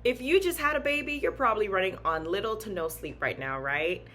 If you just had a baby, you're probably running on little to no sleep right now, right?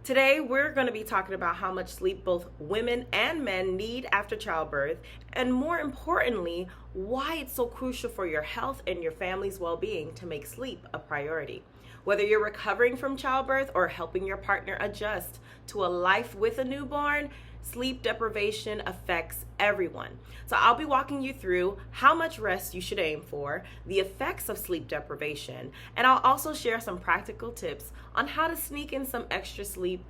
Today, we're going to be talking about how much sleep both women and men need after childbirth, and more importantly, why it's so crucial for your health and your family's well being to make sleep a priority. Whether you're recovering from childbirth or helping your partner adjust to a life with a newborn, sleep deprivation affects everyone. So I'll be walking you through how much rest you should aim for, the effects of sleep deprivation, and I'll also share some practical tips on how to sneak in some extra sleep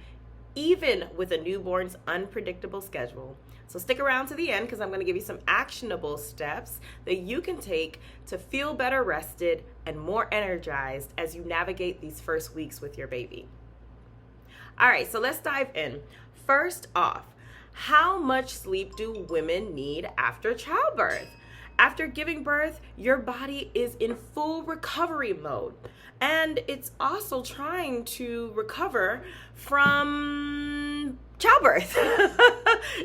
even with a newborn's unpredictable schedule. So stick around to the end because I'm going to give you some actionable steps that you can take to feel better rested and more energized as you navigate these first weeks with your baby. All right, so let's dive in. First off, how much sleep do women need after childbirth? After giving birth, your body is in full recovery mode, and it's also trying to recover from childbirth.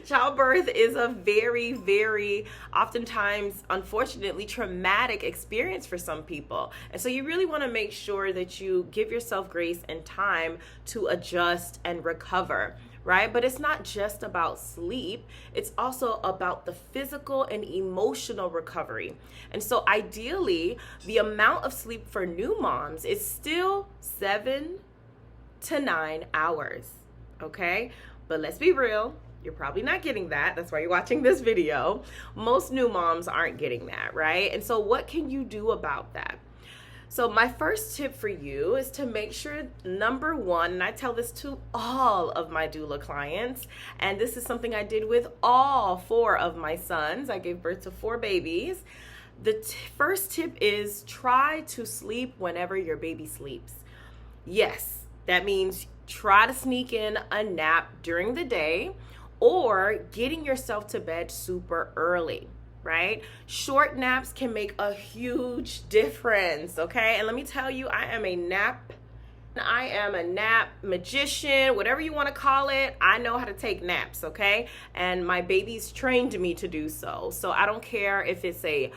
Childbirth is a very, very oftentimes, unfortunately, traumatic experience for some people. And so you really want to make sure that you give yourself grace and time to adjust and recover. Right? But it's not just about sleep. It's also about the physical and emotional recovery. And so ideally, the amount of sleep for new moms is still 7 to 9 hours. Okay? But let's be real. You're probably not getting that. That's why you're watching this video. Most new moms aren't getting that, right? And so what can you do about that? So my first tip for you is to make sure, number one, and I tell this to all of my doula clients, and this is something I did with all 4 of my sons. I gave birth to 4 babies. The first tip is try to sleep whenever your baby sleeps. Yes, that means try to sneak in a nap during the day or getting yourself to bed super early. Right? Short naps can make a huge difference, okay? And let me tell you, I am a nap magician, whatever you want to call it. I know how to take naps, okay? And my baby's trained me to do so. So I don't care if it's a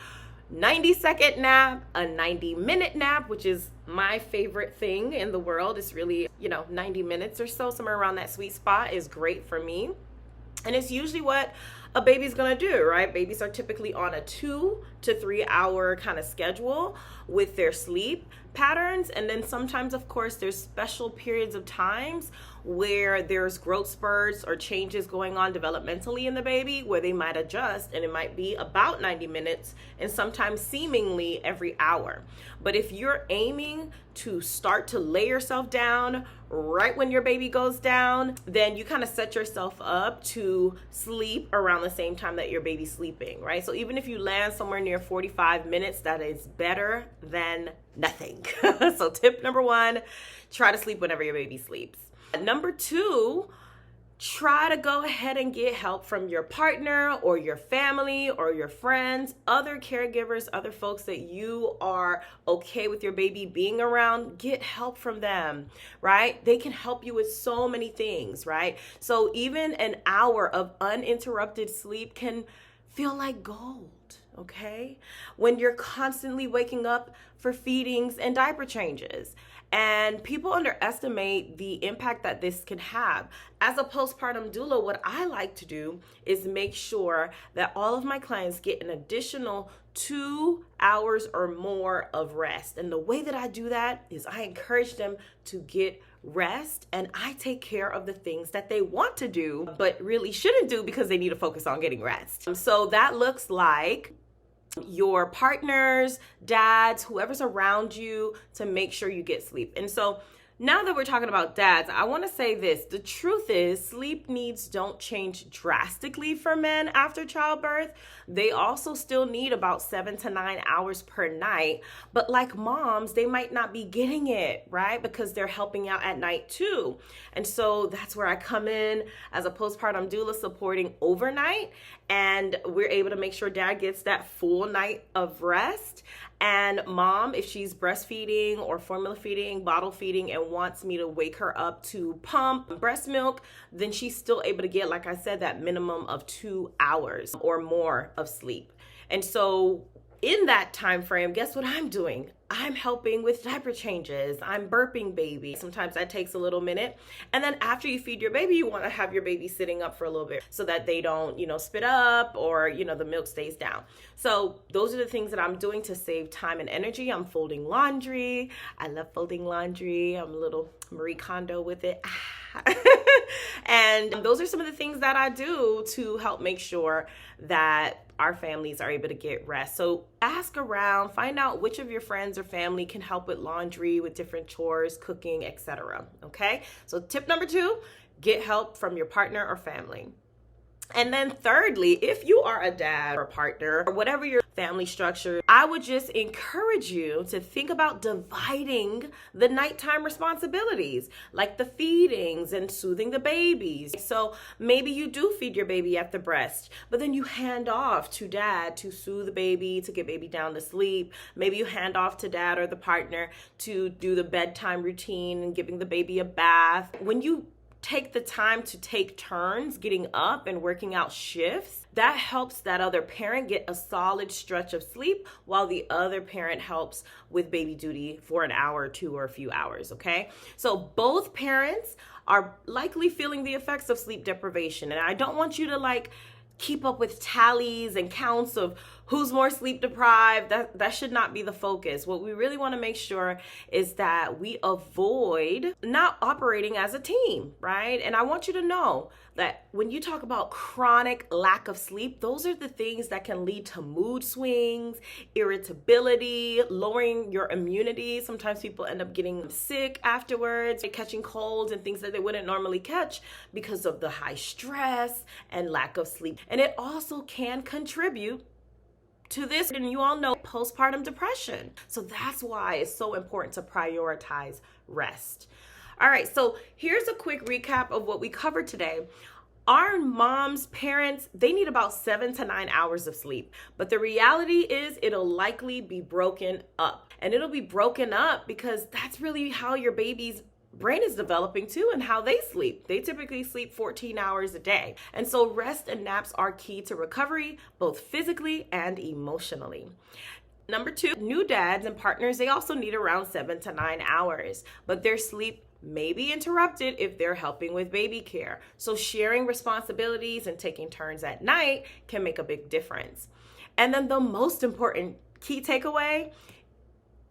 90-second nap, a 90-minute nap, which is my favorite thing in the world. It's really, 90 minutes or so, somewhere around that sweet spot is great for me. And it's usually what a baby's gonna do, right? Babies are typically on a 2 to 3 hour kind of schedule with their sleep patterns. And then sometimes, of course, there's special periods of times where there's growth spurts or changes going on developmentally in the baby where they might adjust, and it might be about 90 minutes and sometimes seemingly every hour. But if you're aiming to start to lay yourself down right when your baby goes down, then you kind of set yourself up to sleep around the same time that your baby's sleeping, right? So even if you land somewhere near 45 minutes, that is better than nothing. So tip number 1, try to sleep whenever your baby sleeps. Number 2, try to go ahead and get help from your partner or your family or your friends, other caregivers, other folks that you are okay with your baby being around. Get help from them, right? They can help you with so many things, right? So even an hour of uninterrupted sleep can feel like gold. Okay? When you're constantly waking up for feedings and diaper changes. And people underestimate the impact that this can have. As a postpartum doula, what I like to do is make sure that all of my clients get an additional 2 hours or more of rest. And the way that I do that is I encourage them to get rest, and I take care of the things that they want to do, but really shouldn't do because they need to focus on getting rest. So that looks like your partners, dads, whoever's around you to make sure you get sleep. And so now that we're talking about dads, I want to say this. The truth is sleep needs don't change drastically for men after childbirth. They also still need about 7 to 9 hours per night. But like moms, they might not be getting it, right? Because they're helping out at night too. And so that's where I come in as a postpartum doula supporting overnight. And we're able to make sure dad gets that full night of rest. And mom, if she's breastfeeding or formula feeding, bottle feeding, and wants me to wake her up to pump breast milk, then she's still able to get, like I said, that minimum of 2 hours or more of sleep. And so in that time frame, guess what I'm doing? I'm helping with diaper changes, I'm burping baby. Sometimes that takes a little minute. And then after you feed your baby, you want to have your baby sitting up for a little bit so that they don't, spit up or, the milk stays down. So those are the things that I'm doing to save time and energy. I'm folding laundry. I love folding laundry. I'm a little Marie Kondo with it. And those are some of the things that I do to help make sure that our families are able to get rest. So ask around, find out which of your friends or family can help with laundry, with different chores, cooking, etc. Okay? So tip number 2, get help from your partner or family. And then thirdly, if you are a dad or partner or whatever your family structure, I would just encourage you to think about dividing the nighttime responsibilities, like the feedings and soothing the babies. So maybe you do feed your baby at the breast, but then you hand off to dad to soothe the baby, to get baby down to sleep. Maybe you hand off to dad or the partner to do the bedtime routine and giving the baby a bath. When you take the time to take turns getting up and working out shifts, that helps that other parent get a solid stretch of sleep while the other parent helps with baby duty for an hour or 2 or a few hours, okay? So both parents are likely feeling the effects of sleep deprivation. And I don't want you to keep up with tallies and counts of who's more sleep deprived. That should not be the focus. What we really want to make sure is that we avoid not operating as a team, right? And I want you to know that when you talk about chronic lack of sleep, those are the things that can lead to mood swings, irritability, lowering your immunity. Sometimes people end up getting sick afterwards, catching colds and things that they wouldn't normally catch because of the high stress and lack of sleep. And it also can contribute to this, and you all know, postpartum depression. So that's why it's so important to prioritize rest. All right, so here's a quick recap of what we covered today. Our moms, parents, they need about 7 to 9 hours of sleep. But the reality is it'll likely be broken up. And it'll be broken up because that's really how your baby's brain is developing too, and how they sleep. They typically sleep 14 hours a day. And so rest and naps are key to recovery, both physically and emotionally. Number 2, new dads and partners, they also need around 7 to 9 hours, but their sleep may be interrupted if they're helping with baby care. So sharing responsibilities and taking turns at night can make a big difference. And then the most important key takeaway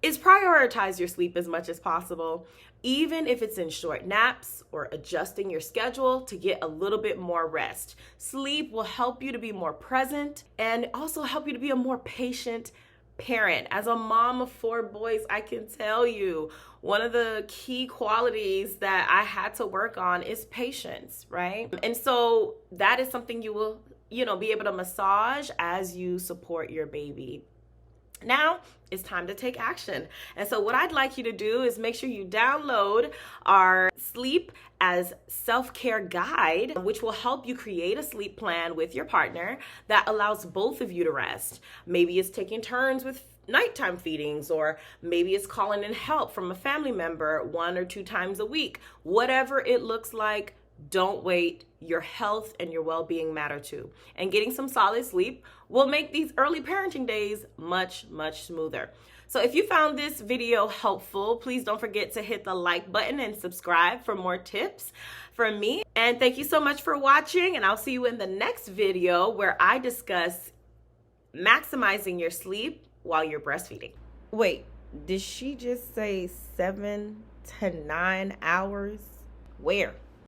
is prioritize your sleep as much as possible, even if it's in short naps or adjusting your schedule to get a little bit more rest. Sleep will help you to be more present and also help you to be a more patient parent. As a mom of 4 boys, I can tell you one of the key qualities that I had to work on is patience, right? And so that is something you will, be able to massage as you support your baby. Now it's time to take action. And so what I'd like you to do is make sure you download our Sleep as Self-Care Guide, which will help you create a sleep plan with your partner that allows both of you to rest. Maybe it's taking turns with nighttime feedings, or maybe it's calling in help from a family member 1 or 2 times a week. Whatever it looks like, don't wait. Your health and your well-being matter too. And getting some solid sleep will make these early parenting days much, much smoother. So if you found this video helpful, please don't forget to hit the like button and subscribe for more tips from me. And thank you so much for watching, and I'll see you in the next video where I discuss maximizing your sleep while you're breastfeeding. Wait, did she just say 7 to 9 hours? Where?